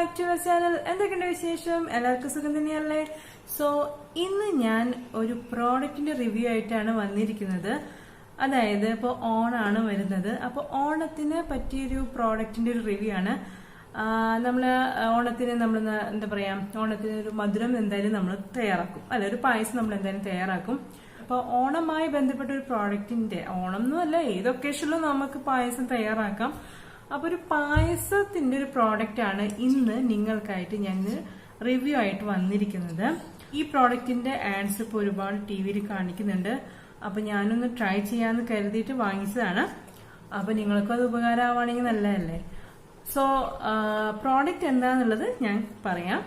Back to our channel. എന്തൊക്കെയുണ്ട് വിശേഷം? എല്ലാവർക്കും സുഖം തന്നെയല്ലേ? സോ ഇന്ന് ഞാൻ ഒരു പ്രോഡക്റ്റിന്റെ റിവ്യൂ ആയിട്ടാണ് വന്നിരിക്കുന്നത്. അതായത് ഇപ്പോൾ ഓണാണ് വരുന്നത്. അപ്പോൾ ഓണത്തിന് പറ്റിയൊരു പ്രോഡക്റ്റിന്റെ ഒരു റിവ്യൂ ആണ്. നമ്മൾ ഓണത്തിന് നമ്മൾ എന്താ പറയാ, ഓണത്തിന് ഒരു മധുരം എന്തായാലും നമ്മൾ തയ്യാറാക്കും, അല്ല ഒരു പായസം നമ്മൾ എന്തായാലും തയ്യാറാക്കും. അപ്പോൾ ഓണമായി ബന്ധപ്പെട്ട ഒരു പ്രോഡക്റ്റിന്റെ, ഓണം എന്നല്ല ഏത് ഒക്കേഷനിലും നമുക്ക് പായസം തയ്യാറാക്കാം. അപ്പൊ ഒരു പായസത്തിന്റെ ഒരു പ്രോഡക്റ്റ് ആണ് ഇന്ന് നിങ്ങൾക്കായിട്ട് ഞാൻ റിവ്യൂ ആയിട്ട് വന്നിരിക്കുന്നത്. ഈ പ്രോഡക്റ്റിന്റെ ആഡ്സ് ഇപ്പോൾ ഒരുപാട് ടിവിയിൽ കാണിക്കുന്നുണ്ട്. അപ്പൊ ഞാനൊന്ന് ട്രൈ ചെയ്യാന്ന് കരുതിയിട്ട് വാങ്ങിച്ചതാണ്. അപ്പൊ നിങ്ങൾക്കും അത് ഉപകാരമാവുകയാണെങ്കിൽ നല്ലതല്ലേ. സോ പ്രോഡക്റ്റ് എന്താന്നുള്ളത് ഞാൻ പറയാം.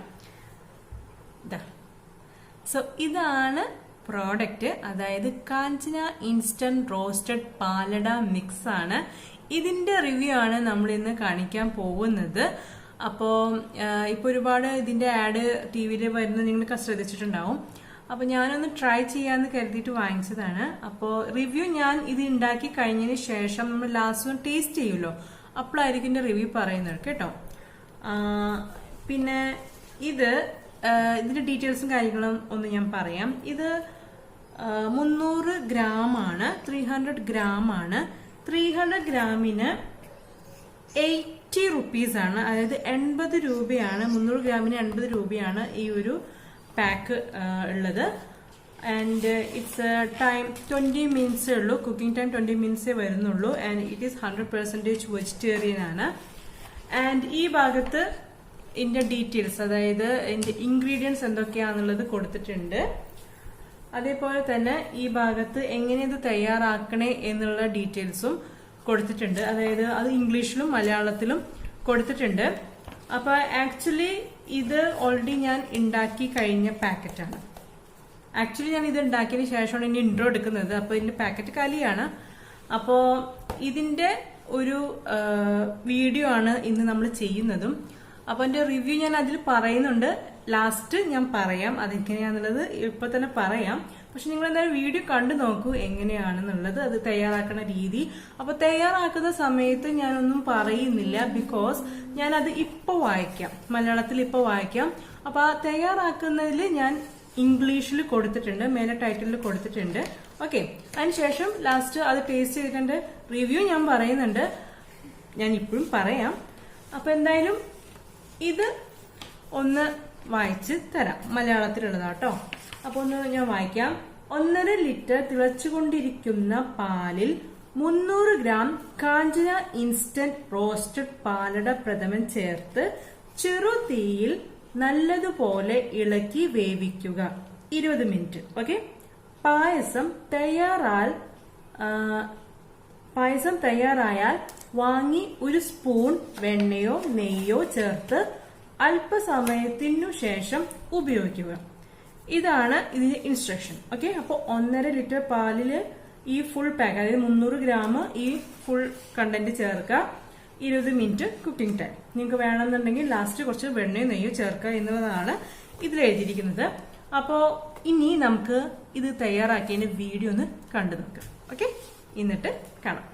സോ ഇതാണ് പ്രോഡക്റ്റ്, അതായത് കാഞ്ചന ഇൻസ്റ്റന്റ് റോസ്റ്റഡ് പാലട മിക്സ് ആണ്. ഇതിന്റെ റിവ്യൂ ആണ് നമ്മൾ ഇന്ന് കാണിക്കാൻ പോകുന്നത്. അപ്പോൾ ഇപ്പൊ ഒരുപാട് ഇതിന്റെ ആഡ് ടി വിയിൽ വരുന്നത് നിങ്ങൾക്ക് ശ്രദ്ധിച്ചിട്ടുണ്ടാവും. അപ്പൊ ഞാനൊന്ന് ട്രൈ ചെയ്യാന്ന് കരുതിയിട്ട് വാങ്ങിച്ചതാണ്. അപ്പോൾ റിവ്യൂ ഞാൻ ഇത് ഉണ്ടാക്കി കഴിഞ്ഞതിന് ശേഷം നമ്മൾ ലാസ്റ്റ് ഒന്ന് ടേസ്റ്റ് ചെയ്യുമല്ലോ, അപ്പോഴായിരിക്കും ഇതിന്റെ റിവ്യൂ പറയുന്നത് കേട്ടോ. പിന്നെ ഇതിന്റെ ഡീറ്റെയിൽസും കാര്യങ്ങളും ഒന്ന് ഞാൻ പറയാം. ഇത് 300 ഗ്രാം ആണ്, 300 ഗ്രാം ആണ്. 300 ഗ്രാമിന് 80 റുപ്പീസ് ആണ്, അതായത് 80 രൂപയാണ്. 300 ഗ്രാമിന് 80 രൂപയാണ് ഈ ഒരു പാക്ക് ഉള്ളത്. ആൻഡ് ഇറ്റ്സ് ടൈം 20 മിനിറ്റ്സേ ഉള്ളൂ, കുക്കിംഗ് ടൈം 20 മിനിറ്റ്സേ വരുന്നുള്ളൂ. ആൻഡ് ഇറ്റ് ഈസ് 100% വെജിറ്റേറിയൻ ആണ്. ആൻഡ് ഈ ഭാഗത്ത് ഇതിന്റെ ഡീറ്റെയിൽസ്, അതായത് ഇതിന്റെ ഇൻഗ്രീഡിയൻസ് എന്തൊക്കെയാണെന്നുള്ളത് കൊടുത്തിട്ടുണ്ട്. അതേപോലെ തന്നെ ഈ ഭാഗത്ത് എങ്ങനെ ഇത് തയ്യാറാക്കണേ എന്നുള്ള ഡീറ്റെയിൽസും കൊടുത്തിട്ടുണ്ട്. അതായത് അത് ഇംഗ്ലീഷിലും മലയാളത്തിലും കൊടുത്തിട്ടുണ്ട്. അപ്പൊ ആക്ച്വലി ഇത് ഓൾറെഡി ഞാൻ ഉണ്ടാക്കി കഴിഞ്ഞ പാക്കറ്റാണ്. ആക്ച്വലി ഞാൻ ഇത് ഉണ്ടാക്കിയതിന് ശേഷമാണ് ഇനി ഇൻട്രോ എടുക്കുന്നത്. അപ്പൊ ഇതിന്റെ പാക്കറ്റ് കാലിയാണ്. അപ്പോ ഇതിന്റെ ഒരു വീഡിയോ ആണ് ഇന്ന് നമ്മൾ ചെയ്യുന്നതും. അപ്പൊ എന്റെ റിവ്യൂ ഞാൻ അതിൽ പറയുന്നുണ്ട്, ലാസ്റ്റ് ഞാൻ പറയാം അതെങ്ങനെയാന്നുള്ളത്. ഇപ്പൊ തന്നെ പറയാം, പക്ഷെ നിങ്ങൾ എന്തായാലും വീഡിയോ കണ്ടു നോക്കൂ എങ്ങനെയാണെന്നുള്ളത്, അത് തയ്യാറാക്കുന്ന രീതി. അപ്പൊ തയ്യാറാക്കുന്ന സമയത്ത് ഞാനൊന്നും പറയുന്നില്ല, ബിക്കോസ് ഞാനത് ഇപ്പൊ വായിക്കാം, മലയാളത്തിൽ ഇപ്പൊ വായിക്കാം. അപ്പൊ ആ തയ്യാറാക്കുന്നതിൽ ഞാൻ ഇംഗ്ലീഷിൽ കൊടുത്തിട്ടുണ്ട്, മേലെ ടൈറ്റിലിൽ കൊടുത്തിട്ടുണ്ട്. ഓക്കെ, അതിനുശേഷം ലാസ്റ്റ് അത് ടേസ്റ്റ് ചെയ്തിട്ടുണ്ട് റിവ്യൂ ഞാൻ പറയുന്നുണ്ട്, ഞാൻ ഇപ്പോഴും പറയാം. അപ്പൊ എന്തായാലും ഇത് ഒന്ന് വായിച്ച് തരാം, മലയാളത്തിലുള്ളതാട്ടോ. അപ്പൊ ഒന്ന് ഞാൻ വായിക്കാം. 1.5 ലിറ്റർ തിളച്ചുകൊണ്ടിരിക്കുന്ന പാലിൽ 300 ഗ്രാം കാഞ്ചന ഇൻസ്റ്റന്റ് റോസ്റ്റഡ് പാലട പ്രഥമൻ ചേർത്ത് ചെറു തീയിൽ നല്ലതുപോലെ ഇളക്കി വേവിക്കുക 20 മിനിറ്റ്. ഓക്കെ, പായസം തയ്യാറായാൽ വാങ്ങി ഒരു സ്പൂൺ വെണ്ണയോ നെയ്യോ ചേർത്ത് അല്പസമയത്തിനു ശേഷം ഉപയോഗിക്കുക. ഇതാണ് ഇതിന്റെ ഇൻസ്ട്രക്ഷൻ. ഓക്കെ, അപ്പൊ 1.5 ലിറ്റർ പാലില് ഈ ഫുൾ പാക്ക്, അതായത് 300 ഗ്രാം ഈ ഫുൾ കണ്ടന്റ് ചേർക്കുക, 20 മിനിറ്റ് കുക്കിംഗ് ടൈം. നിങ്ങൾക്ക് വേണമെന്നുണ്ടെങ്കിൽ ലാസ്റ്റ് കുറച്ച് വെണ്ണയോ നെയ്യോ ചേർക്കുക എന്നതാണ് ഇതിൽ എഴുതിയിരിക്കുന്നത്. അപ്പോ ഇനി നമുക്ക് ഇത് തയ്യാറാക്കിയതിന്റെ വീഡിയോ ഒന്ന് കണ്ടു നോക്കാം. ഓക്കെ, എന്നിട്ട് കാണാം.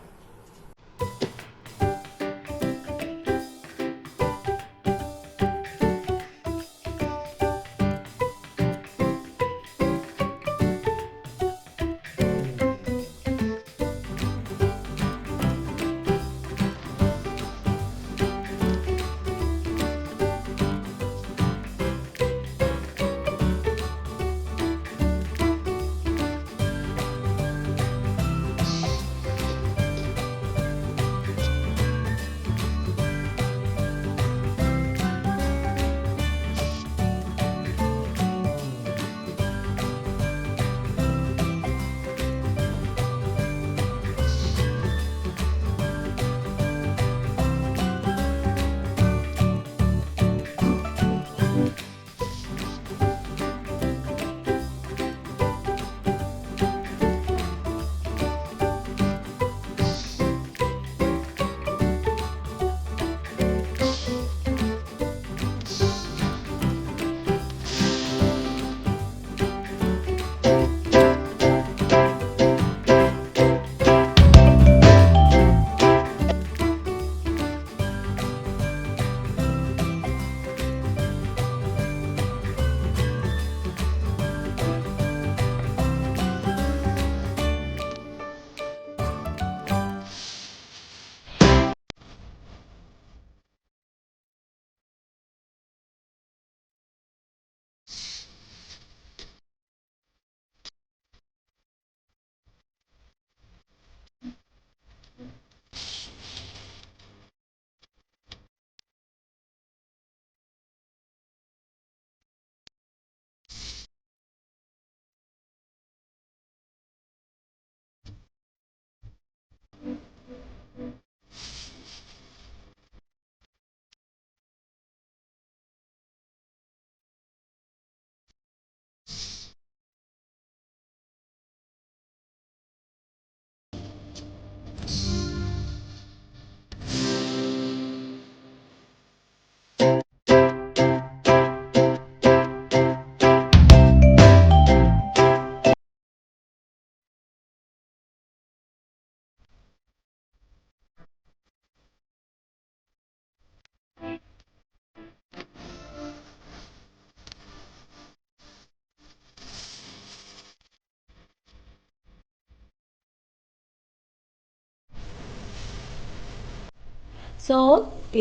സോ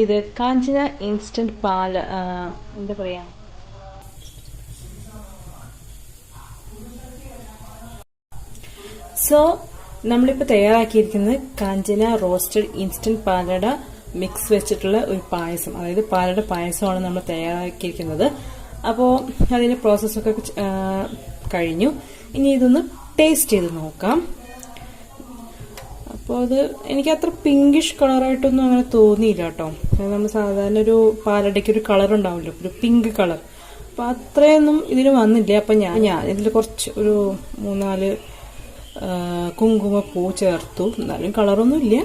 ഇത് കാഞ്ചന ഇൻസ്റ്റന്റ് പാൽ, എന്താ പറയാ, സോ നമ്മളിപ്പോൾ തയ്യാറാക്കിയിരിക്കുന്നത് കാഞ്ചന റോസ്റ്റഡ് ഇൻസ്റ്റന്റ് പാലട മിക്സ് വെച്ചിട്ടുള്ള ഒരു പായസം, അതായത് പാലട പായസമാണ് നമ്മൾ തയ്യാറാക്കിയിരിക്കുന്നത്. അപ്പോൾ അതിന്റെ പ്രോസസ്സൊക്കെ കഴിഞ്ഞു. ഇനി ഇതൊന്ന് ടേസ്റ്റ് ചെയ്ത് നോക്കാം. അപ്പോൾ അത് എനിക്ക് അത്ര പിങ്കിഷ് കളറായിട്ടൊന്നും അങ്ങനെ തോന്നിയില്ല കേട്ടോ. നമ്മൾ സാധാരണ ഒരു പാലടയ്ക്ക് ഒരു കളർ ഉണ്ടാവില്ലോ, ഒരു പിങ്ക് കളർ, അപ്പോൾ അത്രയൊന്നും ഇതിന് വന്നില്ല. അപ്പം ഞാൻ ഇതിൽ കുറച്ച് ഒരു 3-4 കുങ്കുമപ്പൂ ചേർത്തു. എന്നാലും കളറൊന്നും ഇല്ല.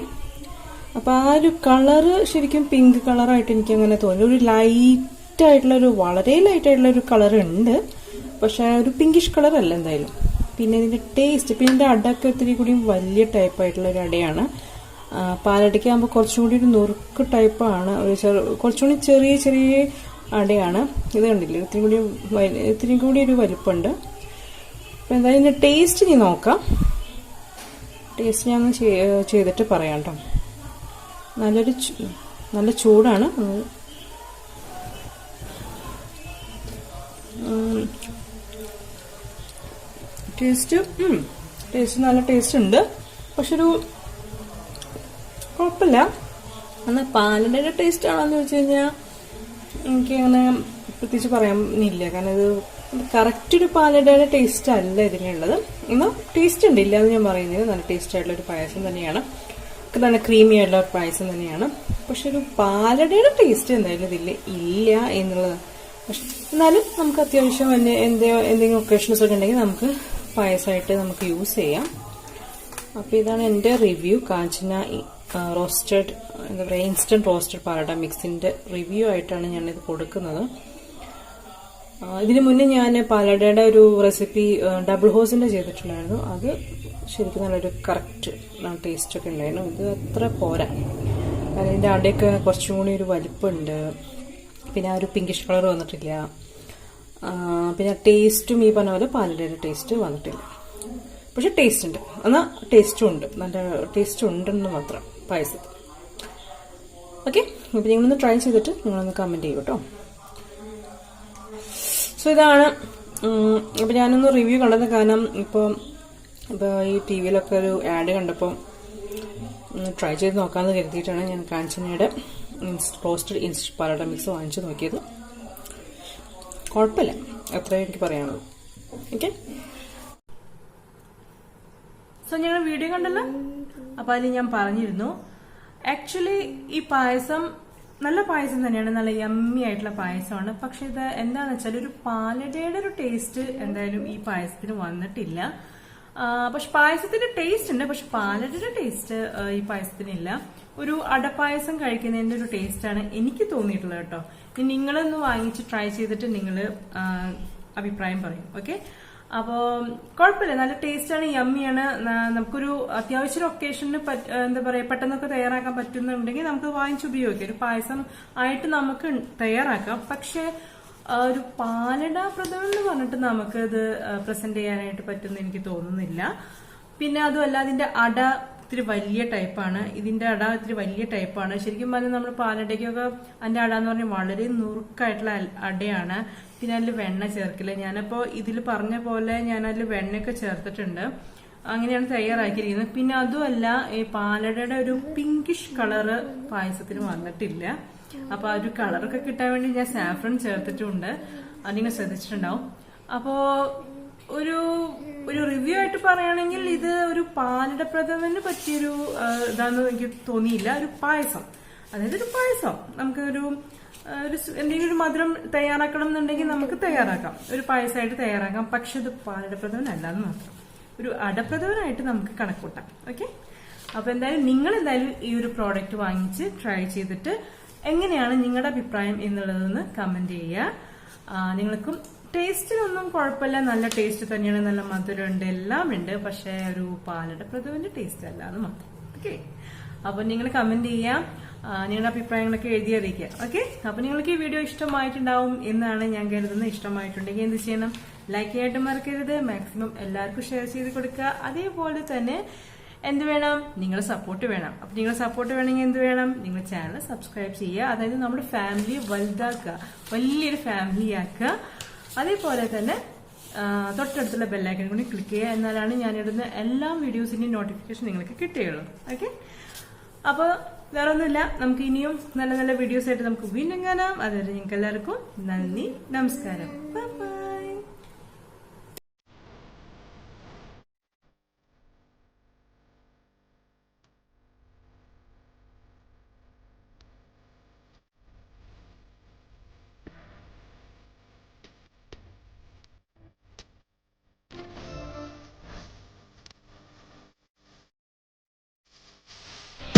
അപ്പം ആ ഒരു കളറ് ശരിക്കും പിങ്ക് കളറായിട്ട് എനിക്ക് അങ്ങനെ തോന്നി. ഒരു ലൈറ്റായിട്ടുള്ളൊരു, വളരെ ലൈറ്റായിട്ടുള്ളൊരു കളർ ഉണ്ട്, പക്ഷെ ഒരു പിങ്കിഷ് കളർ അല്ല എന്തായാലും. പിന്നെ ഇതിന്റെ ടേസ്റ്റ്, പിന്നെ ഇതിന്റെ അടയൊക്കെ ഒത്തിരി കൂടി വലിയ ടൈപ്പായിട്ടുള്ള ഒരു അടയാണ്. പാലടയ്ക്ക് ആകുമ്പോൾ കുറച്ചും കൂടി ഒരു നുറുക്ക് ടൈപ്പാണ്, കുറച്ചും കൂടി ചെറിയ ചെറിയ അടയാണ്. ഇത് കണ്ടില്ലേ, ഇത്തിരി കൂടി ഒരു വലിപ്പമുണ്ട്. അപ്പം എന്തായാലും ഇതിന്റെ ടേസ്റ്റ് ഇനി നോക്കാം. ടേസ്റ്റ് ഞാൻ ചെയ്തിട്ട് പറയാം കേട്ടോ. നല്ല ചൂടാണ്. ടേസ്റ്റ് നല്ല ടേസ്റ്റ് ഉണ്ട്, പക്ഷെ ഒരു കുഴപ്പമില്ല. എന്നാൽ പാലടയുടെ ടേസ്റ്റ് ആണോന്ന് ചോദിച്ചു കഴിഞ്ഞാൽ എനിക്ക് അങ്ങനെ പ്രത്യേകിച്ച് പറയാനില്ല. കാരണം ഇത് കറക്റ്റ് ഒരു പാലടയുടെ ടേസ്റ്റ് അല്ല ഇതിനുള്ളത്. എന്നാൽ ടേസ്റ്റ് ഉണ്ട്, ഇല്ല എന്ന് ഞാൻ പറയുന്നത്. നല്ല ടേസ്റ്റ് ആയിട്ടുള്ള ഒരു പായസം തന്നെയാണ്, നല്ല ക്രീമി ആയിട്ടുള്ള ഒരു പായസം തന്നെയാണ്. പക്ഷെ ഒരു പാലടയുടെ ടേസ്റ്റ് എന്തായാലും ഇതിൽ ഇല്ല എന്നുള്ളത്. പക്ഷെ എന്നാലും നമുക്ക് അത്യാവശ്യം എന്തെങ്കിലും ഒക്കേഷൻസ് ഒക്കെ ഉണ്ടെങ്കിൽ നമുക്ക് പായസമായിട്ട് നമുക്ക് യൂസ് ചെയ്യാം. അപ്പോൾ ഇതാണ് എൻ്റെ റിവ്യൂ. കാഞ്ചന റോസ്റ്റഡ്, എന്താ പറയുക, ഇൻസ്റ്റന്റ് റോസ്റ്റഡ് പാലട മിക്സിന്റെ റിവ്യൂ ആയിട്ടാണ് ഞാനിത് കൊടുക്കുന്നത്. ഇതിനു മുന്നേ ഞാൻ പാലടയുടെ ഒരു റെസിപ്പി ഡബിൾ ഹോസിന്റെ ചെയ്തിട്ടുണ്ടായിരുന്നു. അത് ശരിക്കും നല്ലൊരു കറക്റ്റ് ടേസ്റ്റ് ഒക്കെ ഉണ്ടായിരുന്നു. ഇത് അത്ര പോരാ, കാരണം ഇതിന്റെ അടയൊക്കെ കുറച്ചും കൂടി ഒരു വലിപ്പമുണ്ട്. പിന്നെ ആ ഒരു പിങ്കിഷ് കളർ വന്നിട്ടില്ല. പിന്നെ ടേസ്റ്റും ഈ പറഞ്ഞ പോലെ പാലടയുടെ ടേസ്റ്റ് വന്നിട്ടില്ല. പക്ഷെ ടേസ്റ്റ് ഉണ്ട്, എന്നാൽ ടേസ്റ്റും ഉണ്ട്, നല്ല ടേസ്റ്റ് ഉണ്ടെന്ന് മാത്രം പായസത്തിൽ. ഓക്കെ, അപ്പം നിങ്ങളൊന്ന് ട്രൈ ചെയ്തിട്ട് നിങ്ങളൊന്ന് കമന്റ് ചെയ്യൂ കേട്ടോ. സോ ഇതാണ്. അപ്പം ഞാനൊന്ന് റിവ്യൂ കണ്ടത്, കാരണം ഇപ്പോൾ ഈ ടി വിയിലൊക്കെ ഒരു ആഡ് കണ്ടപ്പോൾ ട്രൈ ചെയ്ത് നോക്കാമെന്ന് കരുതിയിട്ടാണ് ഞാൻ കാഞ്ചനയുടെ റോസ്റ്റഡ് ഇൻസ്റ്റന്റ് പാലട മിക്സ് വാങ്ങിച്ചു നോക്കിയത്. കുഴപ്പമില്ല, അത്രയും എനിക്ക് പറയാനുള്ളൂ. ഓക്കെ, സോ ഞങ്ങൾ വീഡിയോ കണ്ടല്ലോ. അപ്പൊ അതിൽ ഞാൻ പറഞ്ഞിരുന്നു, ആക്ച്വലി ഈ പായസം നല്ല പായസം തന്നെയാണ്, നല്ല യമ്മി ആയിട്ടുള്ള പായസമാണ്. പക്ഷെ ഇത് എന്താണെന്ന് വെച്ചാൽ ഒരു പാലടയുടെ ഒരു ടേസ്റ്റ് എന്തായാലും ഈ പായസത്തിന് വന്നിട്ടില്ല. പക്ഷെ പായസത്തിന്റെ ടേസ്റ്റ് ഉണ്ട്, പക്ഷെ പാലടയുടെ ടേസ്റ്റ് ഈ പായസത്തിനില്ല. ഒരു അടപ്പായസം കഴിക്കുന്നതിന്റെ ഒരു ടേസ്റ്റാണ് എനിക്ക് തോന്നിയിട്ടുള്ളത് കേട്ടോ. ഇനി നിങ്ങളൊന്ന് വാങ്ങിച്ച് ട്രൈ ചെയ്തിട്ട് നിങ്ങൾ അഭിപ്രായം പറയും. ഓക്കെ, അപ്പോൾ കുഴപ്പമില്ല, നല്ല ടേസ്റ്റാണ്, യമ്മിയാണ്. നമുക്കൊരു അത്യാവശ്യം ഒക്കേഷന് എന്താ പറയാ പെട്ടെന്നൊക്കെ തയ്യാറാക്കാൻ പറ്റുന്നുണ്ടെങ്കിൽ നമുക്ക് വാങ്ങിച്ച് ഉപയോഗിക്കാം. ഒരു പായസം ആയിട്ട് നമുക്ക് തയ്യാറാക്കാം. പക്ഷെ ഒരു പാലട പ്രഥമൻ എന്ന് പറഞ്ഞിട്ട് നമുക്ക് ഇത് പ്രസന്റ് ചെയ്യാനായിട്ട് പറ്റുമെന്ന് എനിക്ക് തോന്നുന്നില്ല. പിന്നെ അതുമല്ല, അതിന്റെ അട ഇത്തിരി വലിയ ടൈപ്പാണ്. ഇതിന്റെ അട ഇത്തിരി വലിയ ടൈപ്പാണ്. ശരിക്കും പറഞ്ഞാൽ നമ്മൾ പാലടയ്ക്കൊക്കെ അതിന്റെ അട എന്ന് പറഞ്ഞാൽ വളരെ നുറുക്കായിട്ടുള്ള അടയാണ്. പിന്നെ അതിൽ വെണ്ണ ചേർക്കില്ല. ഞാനപ്പോ ഇതിൽ പറഞ്ഞ പോലെ ഞാൻ അതിൽ വെണ്ണയൊക്കെ ചേർത്തിട്ടുണ്ട്. അങ്ങനെയാണ് തയ്യാറാക്കിയിരിക്കുന്നത്. പിന്നെ അതുമല്ല, ഈ പാലടയുടെ ഒരു പിങ്കിഷ് കളറ് പായസത്തിന് വന്നിട്ടില്ല. അപ്പൊ ആ ഒരു കളറൊക്കെ കിട്ടാൻ വേണ്ടി ഞാൻ സാഫ്രൺ ചേർത്തിട്ടുണ്ട്. അത് നിങ്ങൾ ശ്രദ്ധിച്ചിട്ടുണ്ടാവും. അപ്പോ ഒരു റിവ്യൂ ആയിട്ട് പറയുകയാണെങ്കിൽ ഇത് ഒരു പാലട പ്രഥമന് പറ്റിയൊരു ഇതാന്ന് എനിക്ക് തോന്നിയില്ല. ഒരു പായസം, അതായത് ഒരു പായസം നമുക്ക് ഒരു എന്തെങ്കിലും ഒരു മധുരം തയ്യാറാക്കണം എന്നുണ്ടെങ്കിൽ നമുക്ക് തയ്യാറാക്കാം, ഒരു പായസമായിട്ട് തയ്യാറാക്കാം. പക്ഷെ ഇത് പാലട പ്രഥമനല്ല എന്ന് മാത്രം, ഒരു അടപ്രഥമനായിട്ട് നമുക്ക് കണക്കൂട്ടാം. ഓക്കെ, അപ്പൊ എന്തായാലും നിങ്ങൾ എന്തായാലും ഈ ഒരു പ്രോഡക്റ്റ് വാങ്ങിച്ച് ട്രൈ ചെയ്തിട്ട് എങ്ങനെയാണ് നിങ്ങളുടെ അഭിപ്രായം എന്നുള്ളതെന്ന് കമന്റ് ചെയ്യുക. നിങ്ങൾക്കും ടേസ്റ്റിനൊന്നും കുഴപ്പമില്ല, നല്ല ടേസ്റ്റ് തന്നെയാണ്, നല്ല മധുരം ഉണ്ട്, എല്ലാം ഉണ്ട്. പക്ഷെ ഒരു പാലട പ്രഥമന്റെ ടേസ്റ്റ് അല്ല എന്ന് മാത്രം. ഓക്കെ, അപ്പൊ നിങ്ങൾ കമന്റ് ചെയ്യാം, നിങ്ങളുടെ അഭിപ്രായങ്ങളൊക്കെ എഴുതി അറിയിക്കുക. ഓക്കെ, അപ്പൊ നിങ്ങൾക്ക് ഈ വീഡിയോ ഇഷ്ടമായിട്ടുണ്ടാവും എന്നാണ് ഞാൻ കരുതുന്നത്. ഇഷ്ടമായിട്ടുണ്ടെങ്കിൽ എന്ത് ചെയ്യണം? ലൈക്ക് ചെയ്യായിട്ട് മറക്കരുത്. മാക്സിമം എല്ലാവർക്കും ഷെയർ ചെയ്ത് കൊടുക്കുക. അതേപോലെ തന്നെ എന്ത് വേണം? നിങ്ങളുടെ സപ്പോർട്ട് വേണം. അപ്പൊ നിങ്ങളുടെ സപ്പോർട്ട് വേണമെങ്കിൽ എന്ത് വേണം? നിങ്ങൾ ചാനൽ സബ്സ്ക്രൈബ് ചെയ്യുക. അതായത് നമ്മുടെ ഫാമിലി വലുതാക്കുക, വലിയൊരു ഫാമിലി ആക്കുക. അതേപോലെ തന്നെ തൊട്ടടുത്തുള്ള ബെല്ലൈക്കൺ കൂടി ക്ലിക്ക് ചെയ്യുക. എന്നാലാണ് ഞാനിടുന്ന എല്ലാ വീഡിയോസിന്റെയും നോട്ടിഫിക്കേഷൻ നിങ്ങൾക്ക് കിട്ടുകയുള്ളൂ. ഓക്കെ, അപ്പോൾ വേറെ ഒന്നുമില്ല. നമുക്ക് ഇനിയും നല്ല നല്ല വീഡിയോസ് ആയിട്ട് നമുക്ക് വീണ്ടും കാണാം. അതുവരെ നിങ്ങൾക്ക് എല്ലാവർക്കും നന്ദി, നമസ്കാരം. Bye bye.